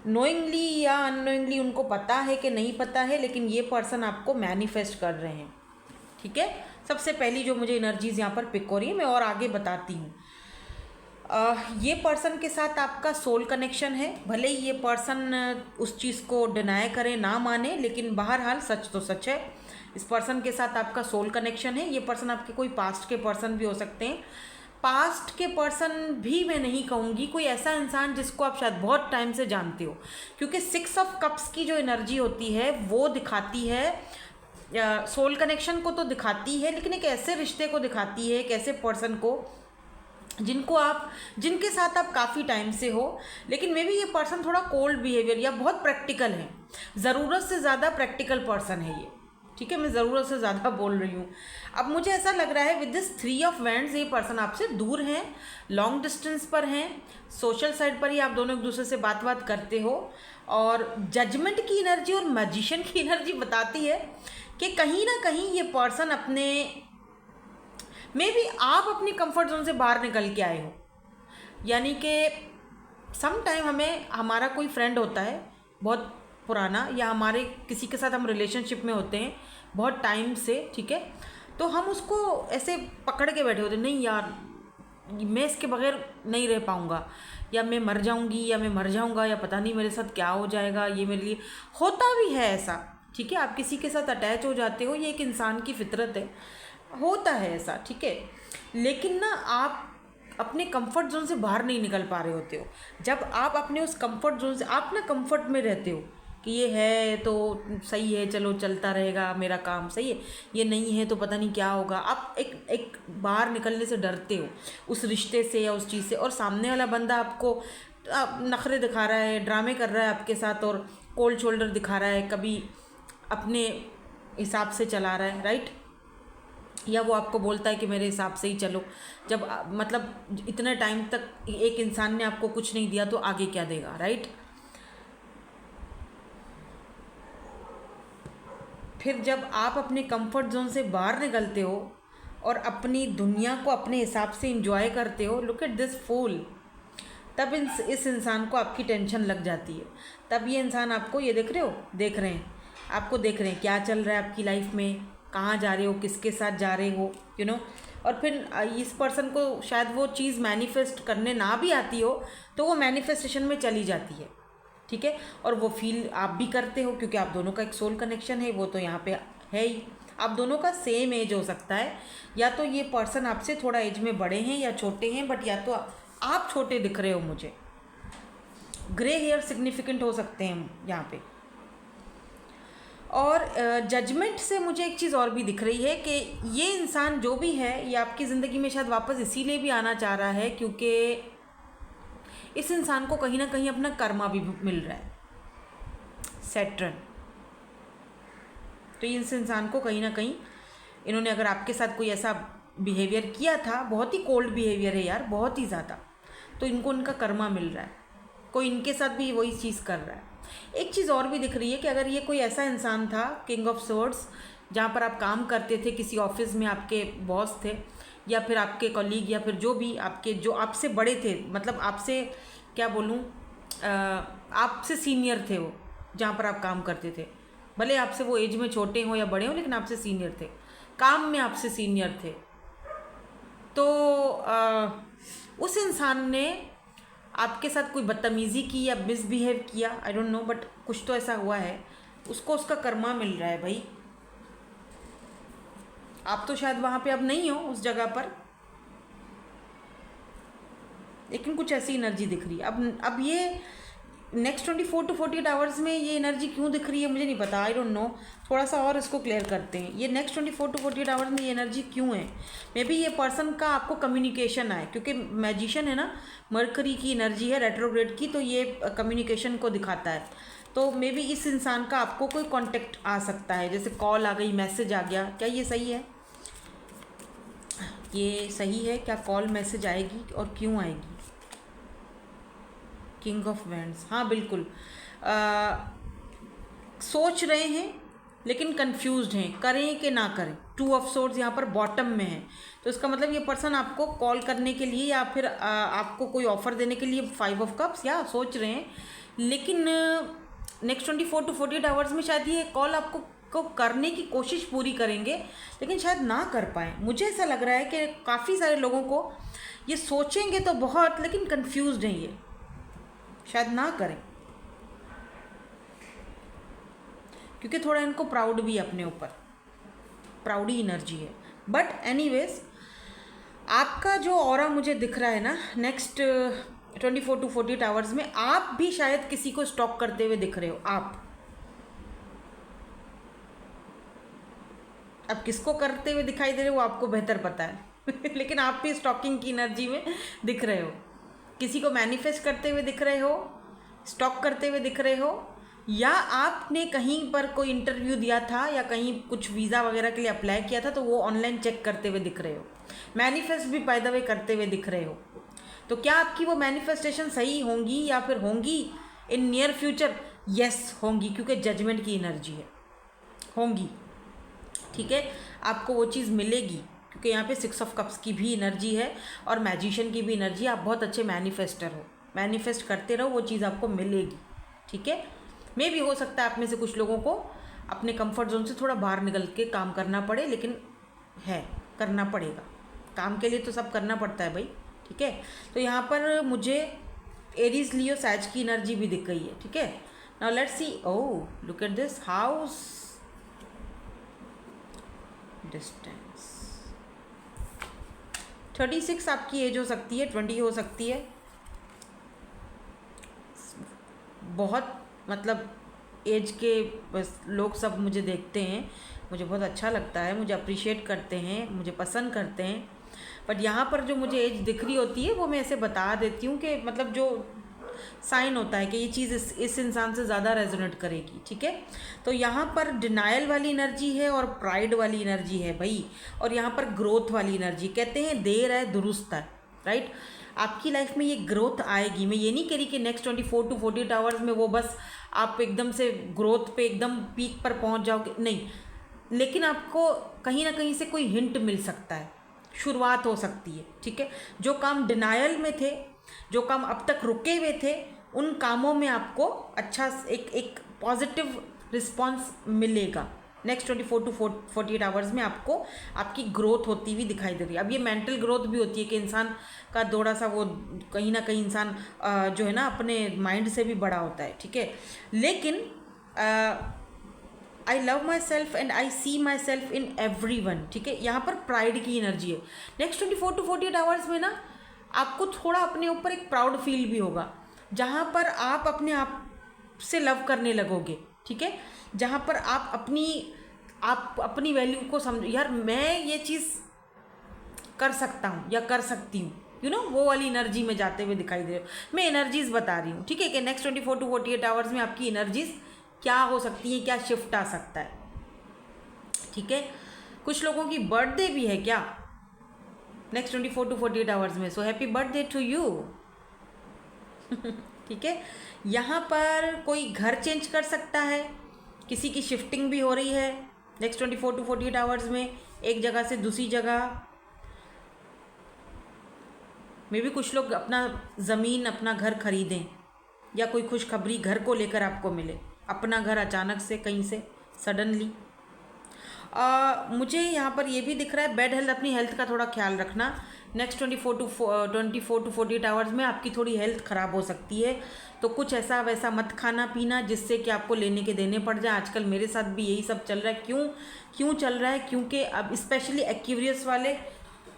नोइंगली या अननोइंगली उनको पता है कि नहीं पता है, लेकिन ये पर्सन आपको मैनिफेस्ट कर रहे हैं। ठीक है, सबसे पहली जो मुझे एनर्जीज यहाँ पर पिक हो रही है, मैं और आगे बताती हूँ। ये पर्सन के साथ आपका सोल कनेक्शन है। भले ही ये पर्सन उस चीज़ को डिनाई करे, ना माने, लेकिन बहरहाल सच तो सच है। इस पर्सन के साथ आपका सोल कनेक्शन है। ये पर्सन आपके कोई पास्ट के पर्सन भी हो सकते हैं। पास्ट के पर्सन भी मैं नहीं कहूँगी, कोई ऐसा इंसान जिसको आप शायद बहुत टाइम से जानते हो, क्योंकि 6 ऑफ कप्स की जो एनर्जी होती है वो दिखाती है सोल कनेक्शन को तो दिखाती है, लेकिन एक ऐसे रिश्ते को दिखाती है, एक ऐसे पर्सन को जिनके साथ आप काफ़ी टाइम से हो, लेकिन मे बी ये पर्सन थोड़ा कोल्ड बिहेवियर या बहुत प्रैक्टिकल है, ज़रूरत से ज़्यादा प्रैक्टिकल पर्सन है ये। ठीक है, मैं ज़रूरत से ज़्यादा बोल रही हूँ। अब मुझे ऐसा लग रहा है विद दिस 3 ऑफ वैंड्स ये पर्सन आपसे दूर हैं, लॉन्ग डिस्टेंस पर हैं, सोशल साइड पर ही आप दोनों एक दूसरे से बात करते हो। और जजमेंट की एनर्जी और मैजिशियन की एनर्जी बताती है कि कहीं ना कहीं ये पर्सन अपने मे बी आप अपनी कंफर्ट जोन से बाहर निकल के आए हो। यानी कि सम टाइम हमें हमारा कोई फ्रेंड होता है बहुत पुराना, या हमारे किसी के साथ हम रिलेशनशिप में होते हैं बहुत टाइम से। ठीक है, तो हम उसको ऐसे पकड़ के बैठे होते हैं, नहीं यार मैं इसके बगैर नहीं रह पाऊँगा, या मैं मर जाऊँगी, या मैं मर जाऊँगा, या पता नहीं मेरे साथ क्या हो जाएगा। ये मेरे लिए होता भी है ऐसा। ठीक है, आप किसी के साथ अटैच हो जाते हो, ये एक इंसान की फितरत है, होता है ऐसा। ठीक है, लेकिन ना आप अपने कंफर्ट जोन से बाहर नहीं निकल पा रहे होते हो। जब आप अपने उस कंफर्ट जोन से, आप ना कंफर्ट में रहते हो कि ये है तो सही है, चलो चलता रहेगा, मेरा काम सही है, ये नहीं है तो पता नहीं क्या होगा। आप एक बाहर निकलने से डरते हो उस रिश्ते से या उस चीज़ से, और सामने वाला बंदा आपको नखरे दिखा रहा है, ड्रामे कर रहा है आपके साथ, और कोल्ड शोल्डर दिखा रहा है, कभी अपने हिसाब से चला रहा है, राइट, या वो आपको बोलता है कि मेरे हिसाब से ही चलो। जब मतलब इतने टाइम तक एक इंसान ने आपको कुछ नहीं दिया तो आगे क्या देगा, राइट। फिर जब आप अपने कंफर्ट जोन से बाहर निकलते हो और अपनी दुनिया को अपने हिसाब से एंजॉय करते हो, लुक एट दिस फूल, तब इस इंसान को आपकी टेंशन लग जाती है। तब ये इंसान आपको, ये देख रहे हैं आपको, देख रहे हैं क्या चल रहा है आपकी लाइफ में, कहाँ जा रहे हो, किसके साथ जा रहे हो, यू नो। और फिर इस पर्सन को शायद वो चीज़ मैनिफेस्ट करने ना भी आती हो, तो वो मैनिफेस्टेशन में चली जाती है। ठीक है, और वो फील आप भी करते हो, क्योंकि आप दोनों का एक सोल कनेक्शन है, वो तो यहाँ पे है ही। आप दोनों का सेम एज हो सकता है, या तो ये पर्सन आपसे थोड़ा एज में बड़े हैं या छोटे हैं, बट या तो आप छोटे दिख रहे हो मुझे। ग्रे हेयर सिग्निफिकेंट हो सकते हैं यहाँ पे। और जजमेंट से मुझे एक चीज़ और भी दिख रही है कि ये इंसान जो भी है, ये आपकी ज़िंदगी में शायद वापस इसीलिए भी आना चाह रहा है क्योंकि इस इंसान को कहीं ना कहीं अपना कर्मा भी मिल रहा है, सैटर्न। तो इस इंसान को कहीं ना कहीं इन्होंने अगर आपके साथ कोई ऐसा बिहेवियर किया था, बहुत ही कोल्ड बिहेवियर है यार, बहुत ही ज़्यादा, तो इनको इनका कर्मा मिल रहा है। कोई इनके साथ भी वही चीज़ कर रहा है। एक चीज़ और भी दिख रही है कि अगर ये कोई ऐसा इंसान था, किंग ऑफ सोर्ड्स, जहाँ पर आप काम करते थे, किसी ऑफिस में आपके बॉस थे, या फिर आपके कॉलीग या फिर जो भी आपके जो आपसे बड़े थे, मतलब आपसे क्या बोलूँ, आपसे सीनियर थे वो, जहाँ पर आप काम करते थे, भले आपसे वो एज में छोटे हों या बड़े हों, लेकिन आपसे सीनियर थे, काम में आपसे सीनियर थे। तो उस इंसान ने आपके साथ कोई बदतमीज़ी की या मिसबिहेव किया, आई डोंट नो, बट कुछ तो ऐसा हुआ है, उसको उसका कर्मा मिल रहा है भाई। आप तो शायद वहाँ पे अब नहीं हो उस जगह पर, लेकिन कुछ ऐसी एनर्जी दिख रही है। अब ये नेक्स्ट 24 to 48 आवर्स में ये एनर्जी क्यों दिख रही है मुझे नहीं पता, आई डोंट नो। थोड़ा सा और इसको क्लियर करते हैं, ये नेक्स्ट 24 to 48 आवर्स में ये एनर्जी क्यों है। मे बी ये पर्सन का आपको कम्युनिकेशन आए, क्योंकि मैजिशियन है ना, मरकरी की एनर्जी है, रेट्रोग्रेड की, तो ये कम्युनिकेशन को दिखाता है। तो मे बी इस इंसान का आपको कोई कॉन्टेक्ट आ सकता है, जैसे कॉल आ गई, मैसेज आ गया। क्या ये सही है? ये सही है क्या? कॉल मैसेज आएगी और क्यों आएगी? किंग ऑफ वैंड्स, हाँ बिल्कुल। सोच रहे हैं लेकिन कंफ्यूज्ड हैं, करें कि ना करें। 2 ऑफ सोर्ड्स यहाँ पर बॉटम में है, तो इसका मतलब ये पर्सन आपको कॉल करने के लिए या फिर आपको कोई ऑफर देने के लिए 5 ऑफ कप्स या सोच रहे हैं, लेकिन नेक्स्ट 24 to 48 आवर्स में शायद ये कॉल आपको को करने की कोशिश पूरी करेंगे, लेकिन शायद ना कर पाएँ। मुझे ऐसा लग रहा है कि काफ़ी सारे लोगों को ये सोचेंगे तो बहुत, लेकिन कंफ्यूज्ड हैं, ये शायद ना करें, क्योंकि थोड़ा इनको प्राउड भी है अपने ऊपर, प्राउडी एनर्जी है। बट एनीवेज, आपका जो ऑरा मुझे दिख रहा है ना, नेक्स्ट 24 to 48 आवर्स में आप भी शायद किसी को स्टॉक करते हुए दिख रहे हो। आप अब किसको करते हुए दिखाई दे रहे हो वो आपको बेहतर पता है लेकिन आप भी स्टॉकिंग की एनर्जी में दिख रहे हो, किसी को मैनिफेस्ट करते हुए दिख रहे हो, स्टॉक करते हुए दिख रहे हो, या आपने कहीं पर कोई इंटरव्यू दिया था या कहीं कुछ वीज़ा वगैरह के लिए अप्लाई किया था, तो वो ऑनलाइन चेक करते हुए दिख रहे हो, मैनिफेस्ट भी बाय द वे करते हुए दिख रहे हो। तो क्या आपकी वो मैनिफेस्टेशन सही होंगी या फिर होंगी इन नियर फ्यूचर? यस होंगी, क्योंकि जजमेंट की एनर्जी है, होंगी, ठीक है, आपको वो चीज़ मिलेगी, क्योंकि यहाँ पे 6 ऑफ कप्स की भी एनर्जी है और मैजिशियन की भी एनर्जी। आप बहुत अच्छे मैनिफेस्टर हो, मैनिफेस्ट करते रहो, वो चीज़ आपको मिलेगी, ठीक है। मे भी हो सकता है आप में से कुछ लोगों को अपने कंफर्ट जोन से थोड़ा बाहर निकल के काम करना पड़े, लेकिन है, करना पड़ेगा, काम के लिए तो सब करना पड़ता है भाई, ठीक है। तो यहाँ पर मुझे एरीज लियो सैज की एनर्जी भी दिख गई है, ठीक है। Now let's see, oh look at this house distance. 36 आपकी एज हो सकती है, 20 हो सकती है, बहुत मतलब एज के बस लोग सब मुझे देखते हैं, मुझे बहुत अच्छा लगता है, मुझे अप्रिशिएट करते हैं, मुझे पसंद करते हैं। बट यहाँ पर जो मुझे एज दिख रही होती है वो मैं ऐसे बता देती हूँ कि मतलब जो साइन होता है कि ये चीज़ इस इंसान से ज़्यादा रेजोनेट करेगी, ठीक है। तो यहाँ पर डिनायल वाली एनर्जी है और प्राइड वाली एनर्जी है भाई, और यहाँ पर ग्रोथ वाली एनर्जी। कहते हैं देर है दुरुस्त है, राइट। आपकी लाइफ में ये ग्रोथ आएगी। मैं ये नहीं कह रही कि नेक्स्ट 24 to 48 आवर्स में वो बस आप एकदम से ग्रोथ पे एकदम पीक पर पहुँच जाओगे, नहीं, लेकिन आपको कहीं ना कहीं से कोई हिंट मिल सकता है, शुरुआत हो सकती है, ठीक है। जो काम डिनायल में थे, जो काम अब तक रुके हुए थे, उन कामों में आपको अच्छा एक पॉजिटिव रिस्पांस मिलेगा। नेक्स्ट 24 to 48 आवर्स में आपको आपकी ग्रोथ होती हुई दिखाई दे रही है। अब ये मेंटल ग्रोथ भी होती है कि इंसान का थोड़ा सा वो कहीं ना कहीं इंसान जो है ना अपने माइंड से भी बड़ा होता है, ठीक है। लेकिन I love myself and I see myself in everyone, ठीक है। यहाँ पर प्राइड की एनर्जी है। नेक्स्ट 24 to 48 आवर्स में ना आपको थोड़ा अपने ऊपर एक प्राउड फील भी होगा, जहाँ पर आप अपने आप से लव करने लगोगे, ठीक है। जहाँ पर आप अपनी वैल्यू को समझो, यार मैं ये चीज़ कर सकता हूँ या कर सकती हूँ, यू नो, वो वाली एनर्जी में जाते हुए दिखाई दे रहे हो। मैं एनर्जीज बता रही हूँ, ठीक है, कि नेक्स्ट 24 to 48 आवर्स में आपकी एनर्जीज क्या हो सकती है, क्या शिफ्ट आ सकता है, ठीक है। कुछ लोगों की बर्थडे भी है क्या नेक्स्ट 24 to 48 आवर्स में, so happy birthday to you ठीक है। यहाँ पर कोई घर चेंज कर सकता है, किसी की शिफ्टिंग भी हो रही है नेक्स्ट 24 to 48 आवर्स में, एक जगह से दूसरी जगह। मे भी कुछ लोग अपना ज़मीन, अपना घर खरीदें, या कोई खुशखबरी घर को लेकर आपको मिले, अपना घर अचानक से कहीं से सडनली। मुझे यहाँ पर ये भी दिख रहा है बेड हेल्थ, अपनी हेल्थ का थोड़ा ख्याल रखना। नेक्स्ट 24 टू 48 आवर्स में आपकी थोड़ी हेल्थ ख़राब हो सकती है, तो कुछ ऐसा वैसा मत खाना पीना जिससे कि आपको लेने के देने पड़ जाए। आजकल मेरे साथ भी यही सब चल रहा है। क्यों चल रहा है? क्योंकि अब स्पेशली एक्यूरियस वाले,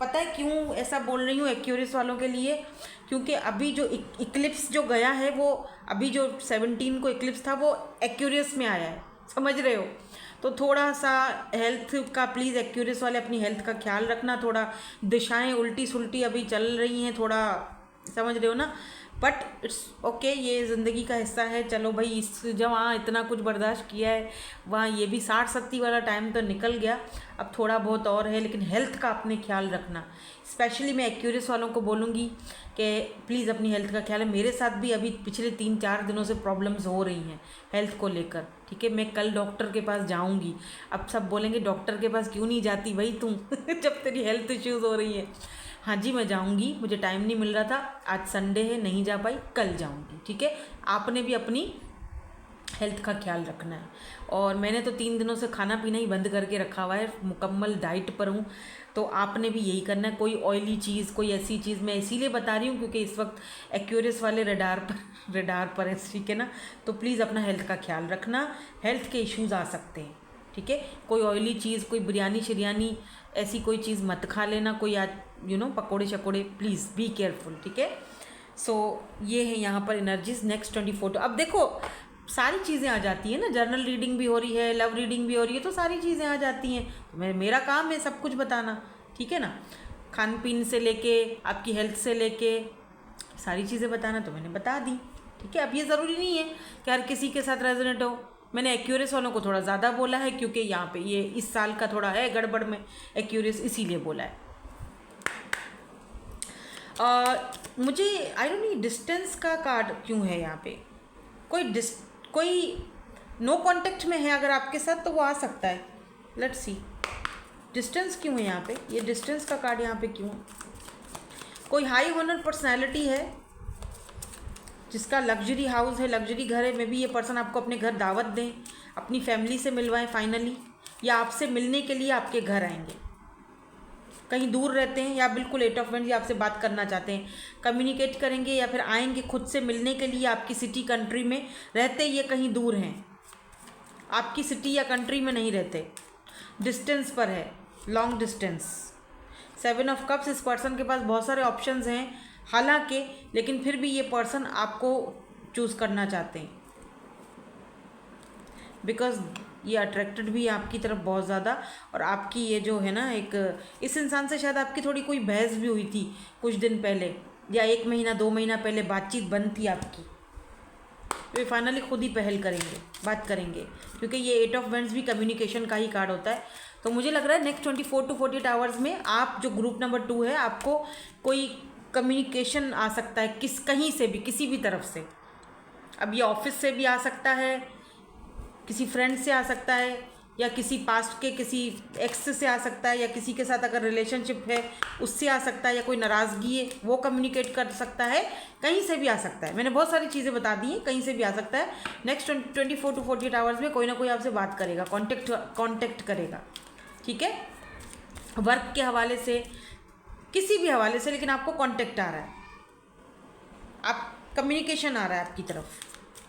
पता है क्यों ऐसा बोल रही हूँ एक्यूरियस वालों के लिए? क्योंकि अभी जो इक्लिप्स जो गया है, वो अभी जो 17 को इक्लिप्स था वो एक्यूरियस में आया है, समझ रहे हो? तो थोड़ा सा हेल्थ का प्लीज़ एक्यूरियस वाले अपनी हेल्थ का ख्याल रखना। थोड़ा दिशाएं उल्टी सुल्टी अभी चल रही हैं, थोड़ा समझ रहे हो ना? बट इट्स ओके, ये ज़िंदगी का हिस्सा है। चलो भाई, इस जब वहाँ इतना कुछ बर्दाश्त किया है, वहाँ ये भी 60-70 वाला टाइम तो निकल गया, अब थोड़ा बहुत और है। लेकिन हेल्थ का अपने ख्याल रखना। स्पेशली मैं एक्यूरियस वालों को बोलूँगी कि प्लीज़ अपनी हेल्थ का ख्याल है। मेरे साथ भी अभी पिछले 3-4 दिनों से प्रॉब्लम्स हो रही हैं हेल्थ को लेकर, ठीक है? मैं कल डॉक्टर के पास जाऊँगी। अब सब बोलेंगे डॉक्टर के पास क्यों नहीं जाती भाई तुम जब तेरी हेल्थ इश्यूज़ हो रही है। हाँ जी, मैं जाऊँगी, मुझे टाइम नहीं मिल रहा था, आज संडे है नहीं जा पाई, कल जाऊँगी, ठीक है? आपने भी अपनी हेल्थ का ख्याल रखना है। और मैंने तो 3 दिनों से खाना पीना ही बंद करके रखा हुआ है, मुकम्मल डाइट पर हूँ। तो आपने भी यही करना है। कोई ऑयली चीज़, कोई ऐसी चीज़ मैं इसीलिए बता रही हूँ क्योंकि इस वक्त एक्यूरियस वाले रडार पर है, ठीक है ना? तो प्लीज़ अपना हेल्थ का ख्याल रखना, हेल्थ के इश्यूज़ आ सकते हैं, ठीक है? कोई ऑयली चीज़, कोई बिरयानी शिरयानी ऐसी कोई चीज़ मत खा लेना, कोई आज पकोड़े शकोड़े, प्लीज़ बी केयरफुल, ठीक है? सो ये है यहाँ पर एनर्जीज। नेक्स्ट 24 अब देखो सारी चीज़ें आ जाती हैं ना, जर्नल रीडिंग भी हो रही है, लव रीडिंग भी हो रही है, तो सारी चीज़ें आ जाती हैं। तो मेरा काम है सब कुछ बताना, ठीक है ना? खान पीन से लेके आपकी हेल्थ से लेके सारी चीज़ें बताना, तो मैंने बता दी, ठीक है? अब ये ज़रूरी नहीं है कि हर किसी के साथ रेजोनेट हो। मैंने एक्यूरियस वालों को थोड़ा ज़्यादा बोला है क्योंकि यहाँ पे ये इस साल का थोड़ा है गड़बड़ में एक्यूरियस, इसीलिए बोला है। मुझे आई डोंट नो डिस्टेंस का कार्ड क्यों है यहाँ पे। कोई नो कांटेक्ट में है अगर आपके साथ तो वो आ सकता है। लेट्स सी डिस्टेंस क्यों है यहाँ पे, ये डिस्टेंस का कार्ड यहाँ पे क्यों? कोई हाई ऑनर पर्सनैलिटी है जिसका लग्जरी हाउस है, लग्जरी घर है। मे बी ये पर्सन आपको अपने घर दावत दें, अपनी फैमिली से मिलवाएं फाइनली, या आपसे मिलने के लिए आपके घर आएंगे। कहीं दूर रहते हैं या बिल्कुल 8 ऑफ वांड्स, या आपसे बात करना चाहते हैं, कम्युनिकेट करेंगे या फिर आएंगे खुद से मिलने के लिए। आपकी सिटी कंट्री में रहते, ये कहीं दूर हैं, आपकी सिटी या कंट्री में नहीं रहते, डिस्टेंस पर है, लॉन्ग डिस्टेंस। 7 ऑफ कप्स, इस पर्सन के पास बहुत सारे ऑप्शंस हैं हालांकि, लेकिन फिर भी ये पर्सन आपको चूज़ करना चाहते हैं बिकॉज ये अट्रैक्टेड भी है आपकी तरफ बहुत ज़्यादा। और आपकी ये जो है ना, एक इस इंसान से शायद आपकी थोड़ी कोई बहस भी हुई थी कुछ दिन पहले, या 1 महीना 2 महीना पहले बातचीत बंद थी आपकी। तो ये फाइनली खुद ही पहल करेंगे, बात करेंगे, क्योंकि ये 8 ऑफ वांड्स भी कम्युनिकेशन का ही कार्ड होता है। तो मुझे लग रहा है नेक्स्ट 24 टू 48 आवर्स में आप जो ग्रुप नंबर 2 है, आपको कोई कम्युनिकेशन आ सकता है, कहीं से भी, किसी भी तरफ से। अब ये ऑफिस से भी आ सकता है, किसी फ्रेंड से आ सकता है, या किसी पास्ट के किसी एक्स से आ सकता है, या किसी के साथ अगर रिलेशनशिप है उससे आ सकता है, या कोई नाराज़गी है वो कम्युनिकेट कर सकता है, कहीं से भी आ सकता है। मैंने बहुत सारी चीज़ें बता दी हैं, कहीं से भी आ सकता है। नेक्स्ट 24 टू 48 आवर्स में कोई ना कोई आपसे बात करेगा, कॉन्टेक्ट करेगा, ठीक है? वर्क के हवाले से, किसी भी हवाले से, लेकिन आपको कॉन्टेक्ट आ रहा है, आप कम्युनिकेशन आ रहा है आपकी तरफ,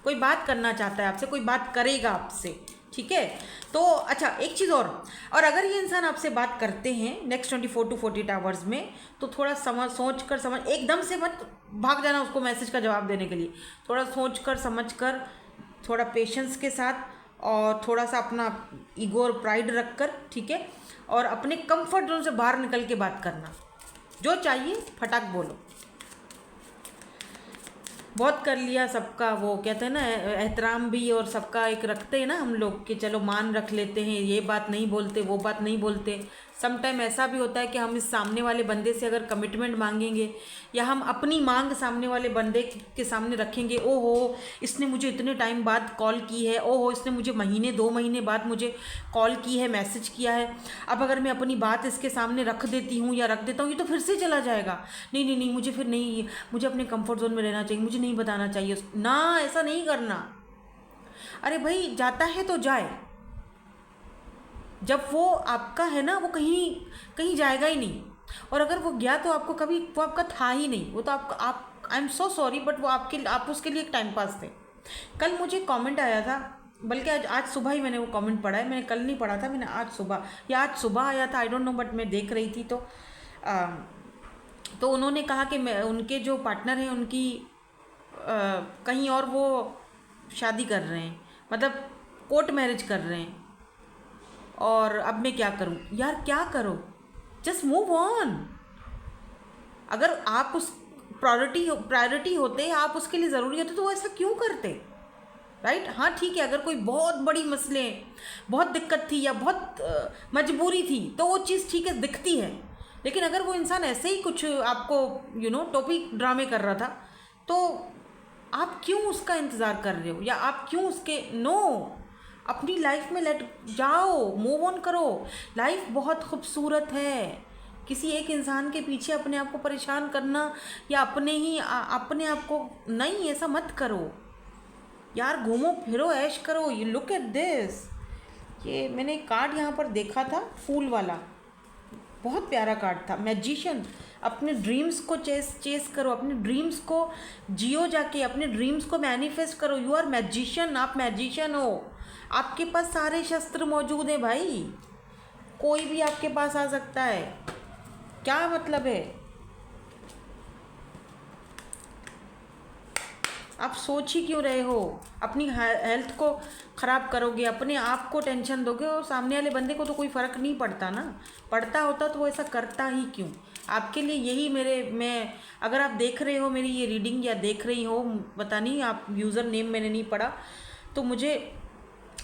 कोई बात करना चाहता है आपसे, कोई बात करेगा आपसे, ठीक है? तो अच्छा, एक चीज़ और अगर ये इंसान आपसे बात करते हैं नेक्स्ट 24 टू 48 आवर्स में, तो थोड़ा समझ एकदम से मत भाग जाना उसको मैसेज का जवाब देने के लिए। थोड़ा सोचकर समझकर, थोड़ा पेशेंस के साथ, और थोड़ा सा अपना ईगो और प्राइड रखकर, ठीक है? और अपने कंफर्ट जोन से बाहर निकल के बात करना, जो चाहिए फटाक बोलो। बहुत कर लिया सबका, वो कहते हैं ना एहतराम भी, और सबका एक रखते हैं ना हम लोग कि चलो मान रख लेते हैं, ये बात नहीं बोलते, वो बात नहीं बोलते, सम टाइम ऐसा भी होता है कि हम इस सामने वाले बंदे से अगर कमिटमेंट मांगेंगे या हम अपनी मांग सामने वाले बंदे के सामने रखेंगे, ओहो इसने मुझे इतने टाइम बाद कॉल की है, ओहो इसने मुझे महीने 2 महीने बाद मुझे कॉल की है, मैसेज किया है, अब अगर मैं अपनी बात इसके सामने रख देती हूँ या रख देता हूँ ये तो फिर से चला जाएगा, नहीं नहीं नहीं मुझे फिर नहीं, मुझे अपने कंफर्ट जोन में रहना चाहिए, मुझे नहीं बताना चाहिए ना, ऐसा नहीं करना। अरे भाई जाता है तो जाए, जब वो आपका है ना वो कहीं कहीं जाएगा ही नहीं, और अगर वो गया तो आपको कभी वो आपका था ही नहीं, वो तो आपका आप I am so sorry but वो आप उसके लिए एक टाइम पास थे। कल मुझे कमेंट आया था, बल्कि आज सुबह ही मैंने वो कमेंट पढ़ा है, मैंने कल नहीं पढ़ा था, मैंने आज सुबह आया था, आई डोंट नो, बट मैं देख रही थी तो उन्होंने कहा कि मैं उनके जो पार्टनर हैं उनकी कहीं और वो शादी कर रहे हैं, मतलब कोर्ट मैरिज कर रहे हैं, और अब मैं क्या करूं। यार क्या करो, जस्ट मूव ऑन। अगर आप उस प्रायोरिटी होते, आप उसके लिए ज़रूरी होते तो वो ऐसा क्यों करते, राइट। हाँ ठीक है, अगर कोई बहुत बड़ी मसले, बहुत दिक्कत थी या बहुत मजबूरी थी तो वो चीज़ ठीक है दिखती है, लेकिन अगर वो इंसान ऐसे ही कुछ आपको टॉपिक ड्रामे कर रहा था तो आप क्यों उसका इंतज़ार कर रहे हो, या आप क्यों उसके अपनी लाइफ में लेट जाओ, मूव ऑन करो। लाइफ बहुत खूबसूरत है, किसी एक इंसान के पीछे अपने आप को परेशान करना या अपने आप को नहीं, ऐसा मत करो यार, घूमो फिरो ऐश करो। यू लुक एट दिस, ये मैंने एक कार्ड यहाँ पर देखा था फूल वाला, बहुत प्यारा कार्ड था, मैजिशियन। अपने ड्रीम्स को चेस करो, अपने ड्रीम्स को जियो, जाके अपने ड्रीम्स को मैनिफेस्ट करो। यू आर मैजिशियन, आप मैजिशियन हो, आपके पास सारे शस्त्र मौजूद हैं भाई, कोई भी आपके पास आ सकता है, क्या मतलब है। आप सोच ही क्यों रहे हो, अपनी हेल्थ को ख़राब करोगे, अपने आप को टेंशन दोगे, और सामने वाले बंदे को तो कोई फ़र्क नहीं पड़ता ना, पड़ता होता तो वो ऐसा करता ही क्यों। आपके लिए यही मैं अगर आप देख रहे हो मेरी ये रीडिंग या देख रही हो, पता नहीं, आप यूज़र नेम मैंने नहीं पढ़ा, तो मुझे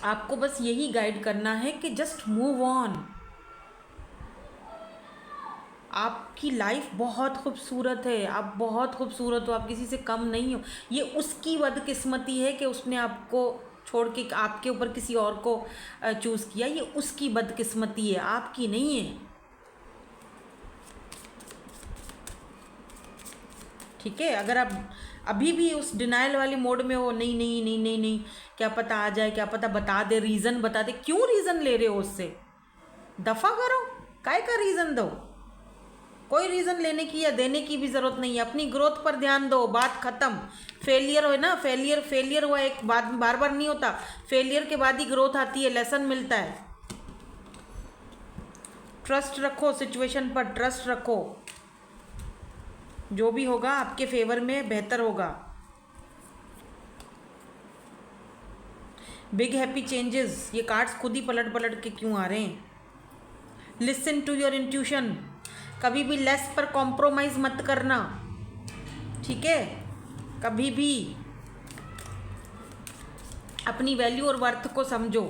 आपको बस यही गाइड करना है कि जस्ट मूव ऑन। आपकी लाइफ बहुत खूबसूरत है, आप बहुत खूबसूरत हो, आप किसी से कम नहीं हो। ये उसकी बदकिस्मती है कि उसने आपको छोड़ के आपके ऊपर किसी और को चूज़ किया, ये उसकी बदकिस्मती है, आपकी नहीं है, ठीक है। अगर आप अभी भी उस डिनाइल वाली मोड में हो, नहीं नहीं नहीं नहीं नहीं, क्या पता आ जाए, क्या पता बता दे, रीज़न बता दे, क्यों रीज़न ले रहे हो उससे, दफ़ा करो, काय का रीज़न दो, कोई रीज़न लेने की या देने की भी ज़रूरत नहीं है, अपनी ग्रोथ पर ध्यान दो, बात ख़त्म। फेलियर हो ना, फेलियर हुआ एक बार बार नहीं होता, फेलियर के बाद ही ग्रोथ आती है, लेसन मिलता है। ट्रस्ट रखो, सिचुएशन पर ट्रस्ट रखो, जो भी होगा आपके फेवर में बेहतर होगा। बिग हैप्पी चेंजेस, ये कार्ड्स खुद ही पलट पलट के क्यों आ रहे हैं। लिसन टू योर इंट्यूशन, कभी भी लेस पर कॉम्प्रोमाइज़ मत करना, ठीक है, कभी भी अपनी वैल्यू और वर्थ को समझो।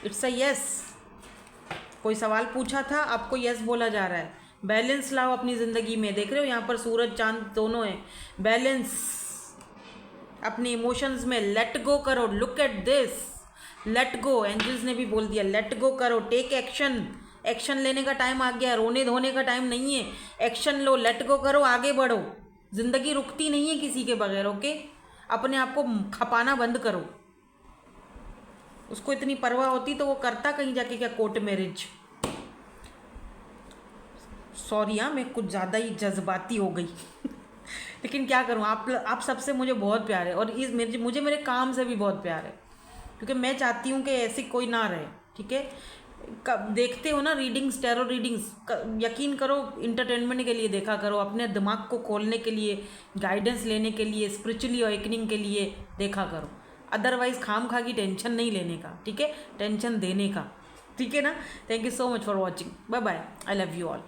इट्स अ यस, कोई सवाल पूछा था, आपको यस बोला जा रहा है। बैलेंस लाओ अपनी ज़िंदगी में, देख रहे हो यहाँ पर सूरज चांद दोनों हैं, बैलेंस अपने इमोशंस में, लेट गो करो, look at this, let go. Angels ने भी बोल दिया लेट गो करो, टेक एक्शन, एक्शन लेने का टाइम आ गया, रोने धोने का टाइम नहीं है, एक्शन लो, लेट गो करो, आगे बढ़ो। ज़िंदगी रुकती नहीं है किसी के बगैर, ओके। अपने आप को खपाना बंद करो, उसको इतनी परवाह होती तो वो करता कहीं जाके क्या कोर्ट मैरिज। सॉरी हाँ, मैं कुछ ज़्यादा ही जज्बाती हो गई लेकिन क्या करूँ, आप सबसे मुझे बहुत प्यार है, और मुझे मेरे काम से भी बहुत प्यार है, क्योंकि मैं चाहती हूँ कि ऐसी कोई ना रहे, ठीक है। देखते हो ना रीडिंग्स, टैरो रीडिंग्स, यकीन करो इंटरटेनमेंट के लिए देखा करो, अपने दिमाग को खोलने के लिए, गाइडेंस लेने के लिए, स्पिरिचुअली अवेकनिंग के लिए देखा करो, अदरवाइज़ खाम खा की टेंशन नहीं लेने का, ठीक है, टेंशन देने का, ठीक है ना। Thank you so much for watching, bye bye, I love you all.